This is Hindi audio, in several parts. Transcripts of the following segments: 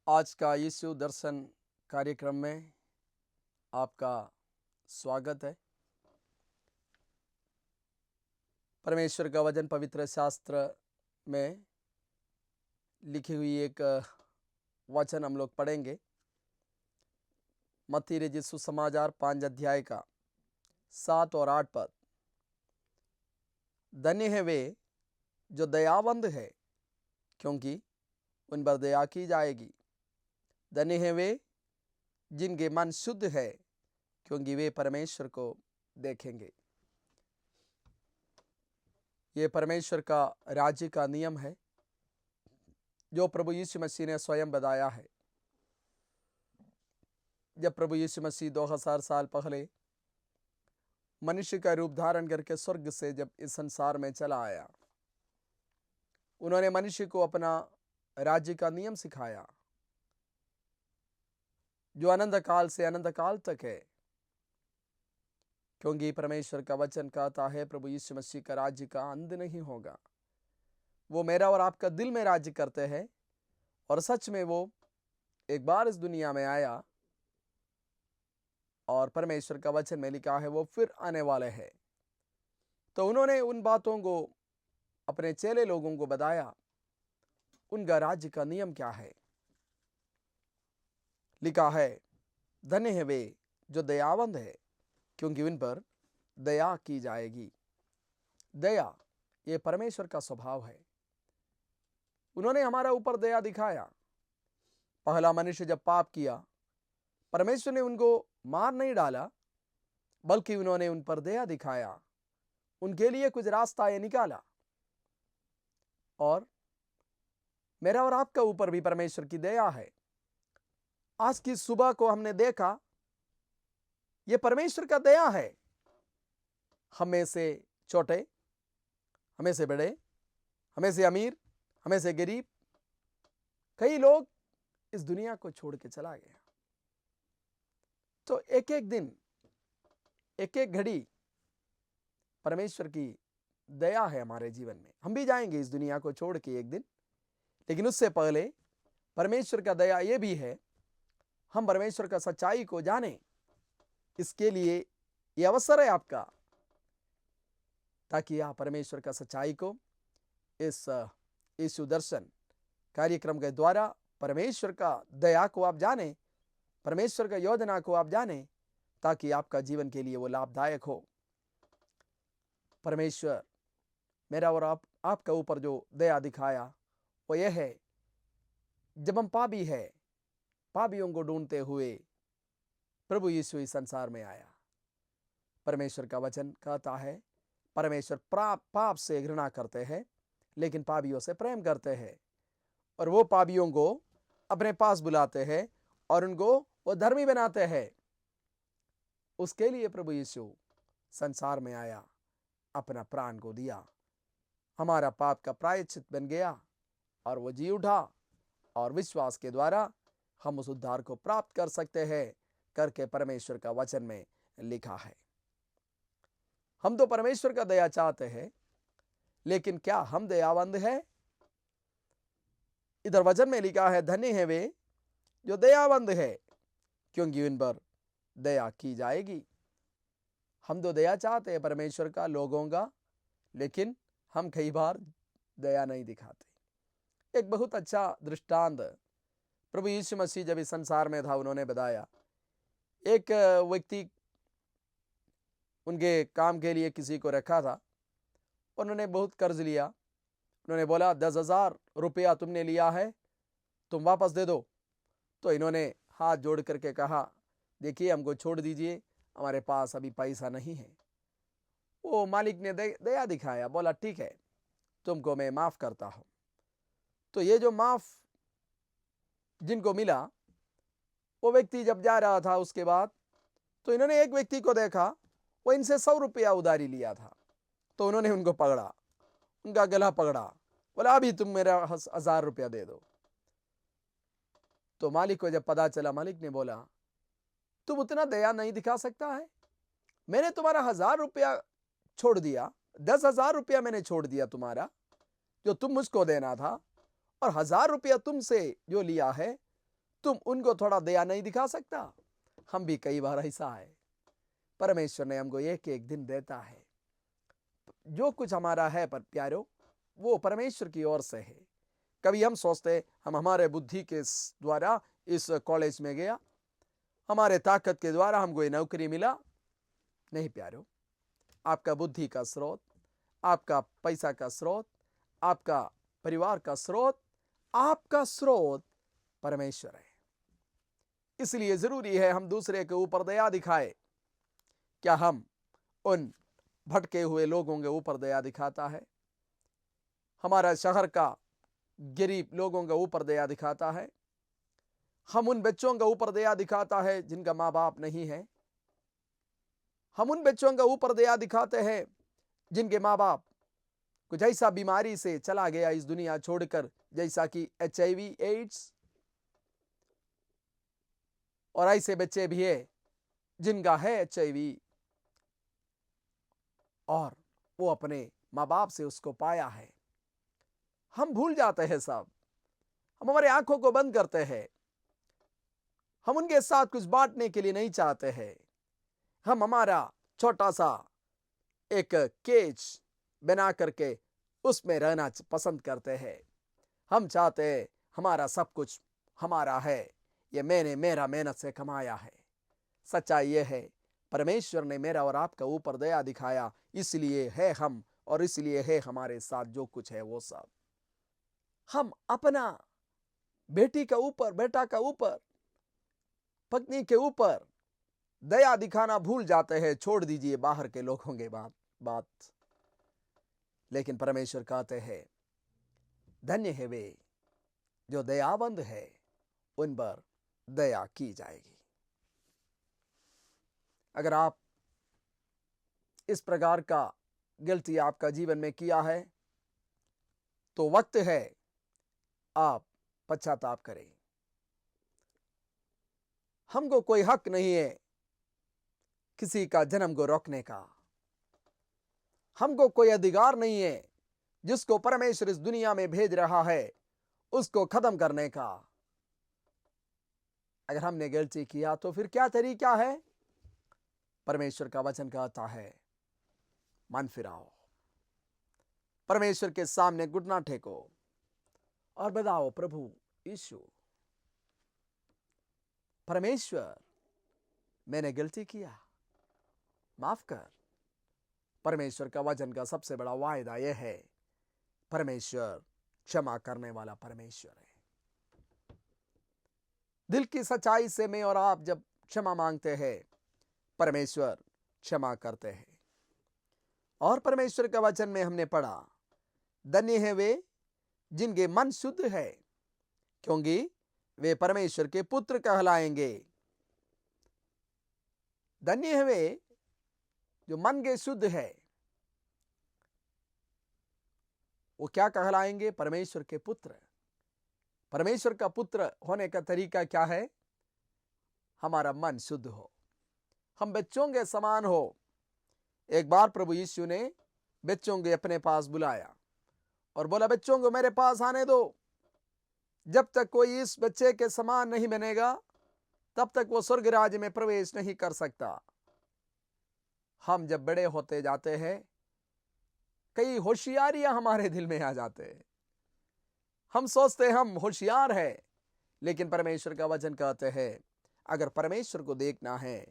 आज का यीशु दर्शन कार्यक्रम में आपका स्वागत है। परमेश्वर का वचन पवित्र शास्त्र में लिखी हुई एक वचन हम लोग पढ़ेंगे। मत्ती रचित सुसमाचार 5 अध्याय का 7 और 8 पद। धन्य है वे जो दयावंद है, क्योंकि उन पर दया की जाएगी। धन्य है वे जिनके मन शुद्ध है, क्योंकि वे परमेश्वर को देखेंगे। ये परमेश्वर का राज्य का नियम है जो प्रभु यीशु मसीह ने स्वयं बताया है। जब प्रभु यीशु मसीह 2000 साल पहले मनुष्य का रूप धारण करके स्वर्ग से जब इस संसार में चला आया, उन्होंने मनुष्य को अपना राज्य का नियम सिखाया जो अनंत काल से अनंत काल तक है। क्योंकि परमेश्वर का वचन कहता है प्रभु यीशु मसीह का राज्य का अंत नहीं होगा। वो मेरा और आपका दिल में राज्य करते हैं, और सच में वो एक बार इस दुनिया में आया, और परमेश्वर का वचन में लिखा है वो फिर आने वाले हैं। तो उन्होंने उन बातों को अपने चेले लोगों को बताया, उनका राज्य का नियम क्या है। लिखा है, धन्य है वे जो दयावंद है, क्योंकि उन पर दया की जाएगी। दया ये परमेश्वर का स्वभाव है। उन्होंने हमारा ऊपर दया दिखाया। पहला मनुष्य जब पाप किया, परमेश्वर ने उनको मार नहीं डाला, बल्कि उन्होंने उन पर दया दिखाया, उनके लिए कुछ रास्ता ये निकाला। और मेरा और आपका ऊपर भी परमेश्वर की दया है। आज की सुबह को हमने देखा, ये परमेश्वर का दया है। हमें से छोटे, हमें से बड़े, हमें से अमीर, हमें से गरीब, कई लोग इस दुनिया को छोड़ के चला गया। तो एक एक दिन, एक एक घड़ी परमेश्वर की दया है हमारे जीवन में। हम भी जाएंगे इस दुनिया को छोड़ के एक दिन, लेकिन उससे पहले परमेश्वर का दया ये भी है, हम परमेश्वर का सच्चाई को जाने। इसके लिए ये अवसर है आपका, ताकि आप परमेश्वर का सच्चाई को इस यीशु दर्शन कार्यक्रम के द्वारा परमेश्वर का दया को आप जाने, परमेश्वर का योजना को आप जाने, ताकि आपका जीवन के लिए वो लाभदायक हो। परमेश्वर मेरा और आपका ऊपर जो दया दिखाया वो यह है, जब हम पापी है, पापियों को ढूंढते हुए प्रभु यीशु इस संसार में आया। परमेश्वर का वचन कहता है परमेश्वर पाप से घृणा करते हैं, लेकिन पापियों से प्रेम करते हैं, और वो पापियों को अपने पास बुलाते हैं और उनको वो धर्मी बनाते हैं। उसके लिए प्रभु यीशु संसार में आया, अपना प्राण को दिया, हमारा पाप का प्रायश्चित बन गया, और वो जी उठा, और विश्वास के द्वारा हम उस उद्धार को प्राप्त कर सकते हैं करके परमेश्वर का वचन में लिखा है। हम तो परमेश्वर का दया चाहते हैं, लेकिन क्या हम दयावंद हैं? इधर वचन में लिखा है, धन्य है वे जो दयावंद है, क्योंकि उन पर दया की जाएगी। हम तो दया चाहते हैं परमेश्वर का, लोगों का, लेकिन हम कई बार दया नहीं दिखाते। एक बहुत अच्छा दृष्टांत प्रभु यीशु मसीह जब इस संसार में था, उन्होंने बताया। एक व्यक्ति उनके काम के लिए किसी को रखा था, उन्होंने बहुत कर्ज लिया। उन्होंने बोला 10,000 रुपया तुमने लिया है, तुम वापस दे दो। तो इन्होंने हाथ जोड़ करके कहा, देखिए हमको छोड़ दीजिए, हमारे पास अभी पैसा नहीं है। वो मालिक ने दया दिखाया, बोला ठीक है, तुमको मैं माफ करता हूं। तो ये जो माफ जिनको मिला, वो व्यक्ति जब जा रहा था उसके बाद, तो इन्होंने एक व्यक्ति को देखा, वो इनसे 100 रुपया उधारी लिया था। तो उन्होंने उनको पकड़ा, उनका गला पकड़ा, बोला अभी तुम मेरा 1,000 रुपया दे दो। तो मालिक को जब पता चला, मालिक ने बोला तुम उतना दया नहीं दिखा सकता है, मैंने तुम्हारा 1,000 रुपया छोड़ दिया, 10,000 रुपया मैंने छोड़ दिया तुम्हारा, जो तुम मुझको देना था, और 1,000 रुपया तुमसे जो लिया है तुम उनको थोड़ा दया नहीं दिखा सकता? हम भी कई बार ऐसा है, परमेश्वर ने हमको एक एक दिन देता है। जो कुछ हमारा है पर प्यारो, वो परमेश्वर की ओर से है। कभी हम सोचते हम हमारे बुद्धि के द्वारा इस कॉलेज में गया, हमारे ताकत के द्वारा हमको ये नौकरी मिला। नहीं प्यारो, आपका बुद्धि का स्रोत, आपका पैसा का स्रोत, आपका परिवार का स्रोत, आपका स्रोत परमेश्वर है। इसलिए जरूरी है हम दूसरे के ऊपर दया दिखाए। क्या हम उन भटके हुए लोगों के ऊपर दया दिखाता है? हमारा शहर का गरीब लोगों के ऊपर दया दिखाता है? हम उन बच्चों के ऊपर दया दिखाता है जिनका माँ बाप नहीं है? हम उन बच्चों के ऊपर दया दिखाते हैं जिनके माँ बाप कुछ ऐसा बीमारी से चला गया इस दुनिया छोड़कर, जैसा कि HIV एड्स, और ऐसे बच्चे भी है जिनका है HIV और वो अपने माँ बाप से उसको पाया है। हम भूल जाते हैं सब, हम हमारे आंखों को बंद करते हैं, हम उनके साथ कुछ बांटने के लिए नहीं चाहते हैं। हम हमारा छोटा सा एक केज बना करके उसमें रहना पसंद करते हैं। हम चाहते हैं हमारा सब कुछ हमारा है, ये मैंने मेरा मेहनत से कमाया है। सच्चाई यह है, परमेश्वर ने मेरा और आपका ऊपर दया दिखाया, इसलिए है हम, और इसलिए है हमारे साथ जो कुछ है वो सब। हम अपना बेटी का ऊपर, बेटा का ऊपर, पत्नी के ऊपर दया दिखाना भूल जाते हैं। छोड़ दीजिए बाहर के लोगों के बात। लेकिन परमेश्वर कहते हैं, धन्य है वे जो दयावंद है, उन पर दया की जाएगी। अगर आप इस प्रकार का गलती आपका जीवन में किया है तो वक्त है आप पश्चाताप करें। हमको कोई हक नहीं है किसी का जन्म को रोकने का। हमको कोई अधिकार नहीं है जिसको परमेश्वर इस दुनिया में भेज रहा है उसको खत्म करने का। अगर हमने गलती किया तो फिर क्या तरीका है? परमेश्वर का वचन कहता है, मन फिराओ, परमेश्वर के सामने घुटना टेको और बताओ, प्रभु यीशु, परमेश्वर मैंने गलती किया, माफ कर। परमेश्वर का वचन का सबसे बड़ा वायदा यह है, परमेश्वर क्षमा करने वाला परमेश्वर है। दिल की सच्चाई से मैं और आप जब क्षमा मांगते हैं, परमेश्वर क्षमा करते हैं। और परमेश्वर का वचन में हमने पढ़ा, धन्य है वे जिनके मन शुद्ध है, क्योंकि वे परमेश्वर के पुत्र कहलाएंगे। धन्य है वे जो मन के शुद्ध है, वो क्या कहलाएंगे? परमेश्वर के पुत्र। परमेश्वर का पुत्र होने का तरीका क्या है? हमारा मन शुद्ध हो, हम बच्चों के समान हो। एक बार प्रभु यीशु ने बच्चों को अपने पास बुलाया और बोला, बच्चों को मेरे पास आने दो। जब तक कोई इस बच्चे के समान नहीं बनेगा तब तक वो स्वर्ग राज्य में प्रवेश नहीं कर सकता। हम जब बड़े होते जाते हैं, कई होशियारियां हमारे दिल में आ जाते हैं। हम सोचते हम होशियार हैं, लेकिन परमेश्वर का वचन कहते हैं, अगर परमेश्वर को देखना है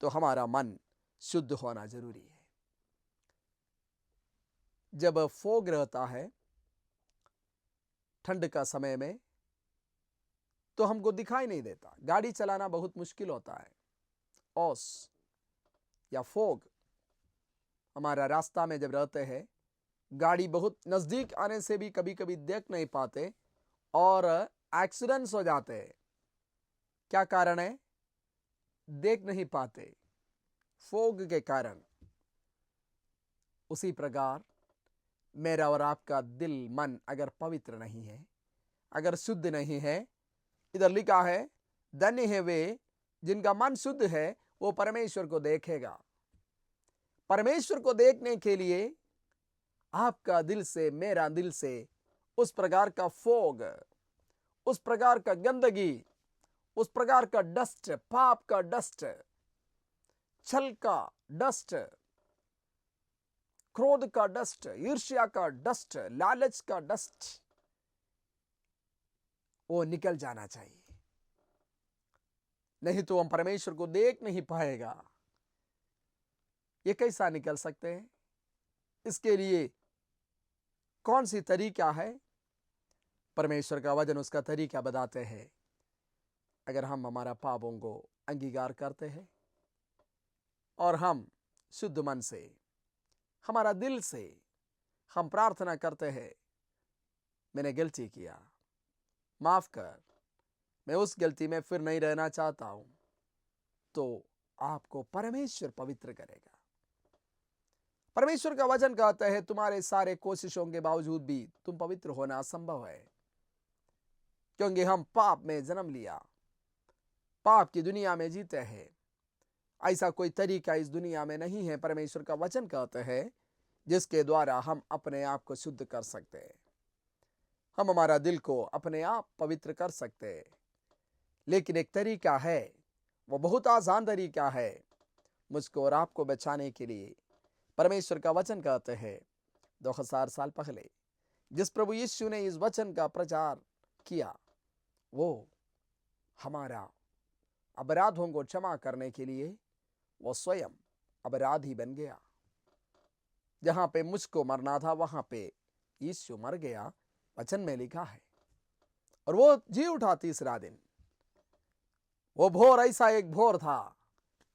तो हमारा मन शुद्ध होना जरूरी है। जब फॉग रहता है ठंड का समय में, तो हमको दिखाई नहीं देता, गाड़ी चलाना बहुत मुश्किल होता है। ओस या फॉग हमारा रास्ता में जब रहते हैं, गाड़ी बहुत नजदीक आने से भी कभी कभी देख नहीं पाते और एक्सीडेंट्स हो जाते हैं। क्या कारण है? देख नहीं पाते, फॉग के कारण। उसी प्रकार मेरा और आपका दिल, मन अगर पवित्र नहीं है, अगर शुद्ध नहीं है, इधर लिखा है, धन्य है वे जिनका मन शुद्ध है, वो परमेश्वर को देखेगा। परमेश्वर को देखने के लिए आपका दिल से, मेरा दिल से उस प्रकार का फॉग, उस प्रकार का गंदगी, उस प्रकार का डस्ट, पाप का डस्ट, छल का डस्ट, क्रोध का डस्ट, ईर्ष्या का डस्ट, लालच का डस्ट, वो निकल जाना चाहिए। नहीं तो हम परमेश्वर को देख नहीं पाएगा। ये कैसा निकल सकते हैं? इसके लिए कौन सी तरीका है? परमेश्वर का वचन उसका तरीका बताते हैं। अगर हम हमारा पापों को अंगीकार करते हैं और हम शुद्ध मन से, हमारा दिल से हम प्रार्थना करते हैं, मैंने गलती किया, माफ कर, मैं उस गलती में फिर नहीं रहना चाहता हूं, तो आपको परमेश्वर पवित्र करेगा। परमेश्वर का वचन कहता है तुम्हारे सारे कोशिशों के बावजूद भी तुम पवित्र होना असंभव है, क्योंकि हम पाप में जन्म लिया, पाप की दुनिया में जीते हैं। ऐसा कोई तरीका इस दुनिया में नहीं है, परमेश्वर का वचन कहता है, जिसके द्वारा हम अपने आप को शुद्ध कर सकते हैं, हम हमारा दिल को अपने आप पवित्र कर सकते हैं। लेकिन एक तरीका है, वो बहुत आसान तरीका है। मुझको और आपको बचाने के लिए परमेश्वर का वचन कहते हैं 2000 साल पहले जिस प्रभु यीशु ने इस वचन का प्रचार किया, वो हमारा अपराधों को क्षमा करने के लिए वो स्वयं अपराधी बन गया। जहां पे मुझको मरना था वहां पे यीशु मर गया, वचन में लिखा है। और वो जी उठा तीसरा दिन। वो भोर ऐसा एक भोर था,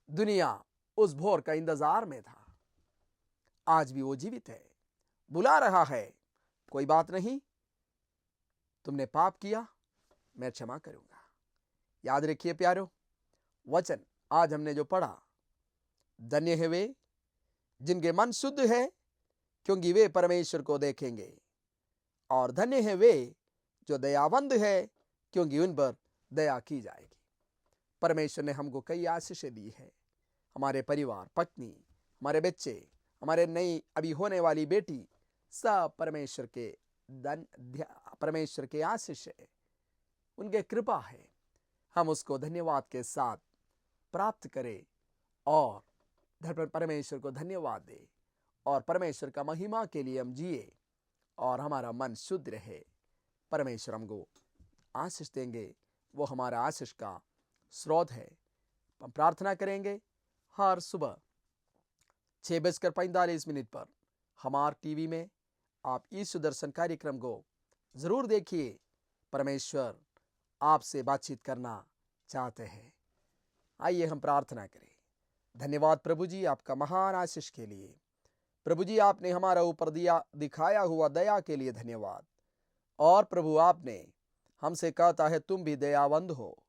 दुनिया उस भोर का इंतजार में था। आज भी वो जीवित है, बुला रहा है, कोई बात नहीं, तुमने पाप किया, मैं क्षमा करूंगा। याद रखिए प्यारो, वचन आज हमने जो पढ़ा, धन्य है वे जिनके मन शुद्ध है, क्योंकि वे परमेश्वर को देखेंगे। और धन्य है वे जो दयावंत है, क्योंकि उन पर दया की जाएगी। परमेश्वर ने हमको कई आशीषें दी है। हमारे परिवार, पत्नी, हमारे बच्चे, हमारे नई अभी होने वाली बेटी, सब परमेश्वर के आशीष है, उनके कृपा है। हम उसको धन्यवाद के साथ प्राप्त करें और परमेश्वर को धन्यवाद दे और परमेश्वर का महिमा के लिए हम जिए और हमारा मन शुद्ध रहे। परमेश्वर हमको आशीष देंगे, वो हमारा आशीष का स्रोत है। हम प्रार्थना करेंगे हर सुबह 6:45 पर हमारे टीवी में आप यीशु दर्शन कार्यक्रम को जरूर देखिए। परमेश्वर आपसे बातचीत करना चाहते हैं। आइए हम प्रार्थना करें। धन्यवाद प्रभु जी आपका महान आशीष के लिए। प्रभु जी आपने हमारा ऊपर दिखाया हुआ दया के लिए धन्यवाद। और प्रभु आपने हमसे कहता है तुम भी दयावंत हो।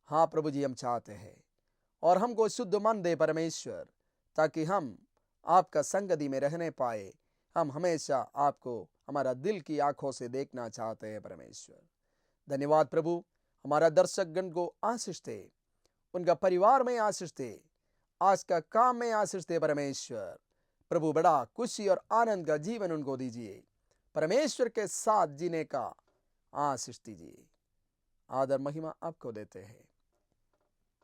हाँ प्रभु जी, हम चाहते हैं और हमको शुद्ध मन दे परमेश्वर, ताकि हम आपका संगति में रहने पाए। हम हमेशा आपको हमारा दिल की आंखों से देखना चाहते हैं परमेश्वर। धन्यवाद प्रभु, हमारा दर्शक गण को आशीष दे, उनका परिवार में आशीष दे, आज का काम में आशीष दे परमेश्वर। प्रभु बड़ा खुशी और आनंद का जीवन उनको दीजिए, परमेश्वर के साथ जीने का आशीष दीजिए। आदर महिमा आपको देते हैं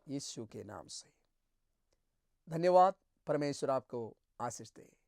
यीशु के नाम से। धन्यवाद। परमेश्वर आपको आशीष दे।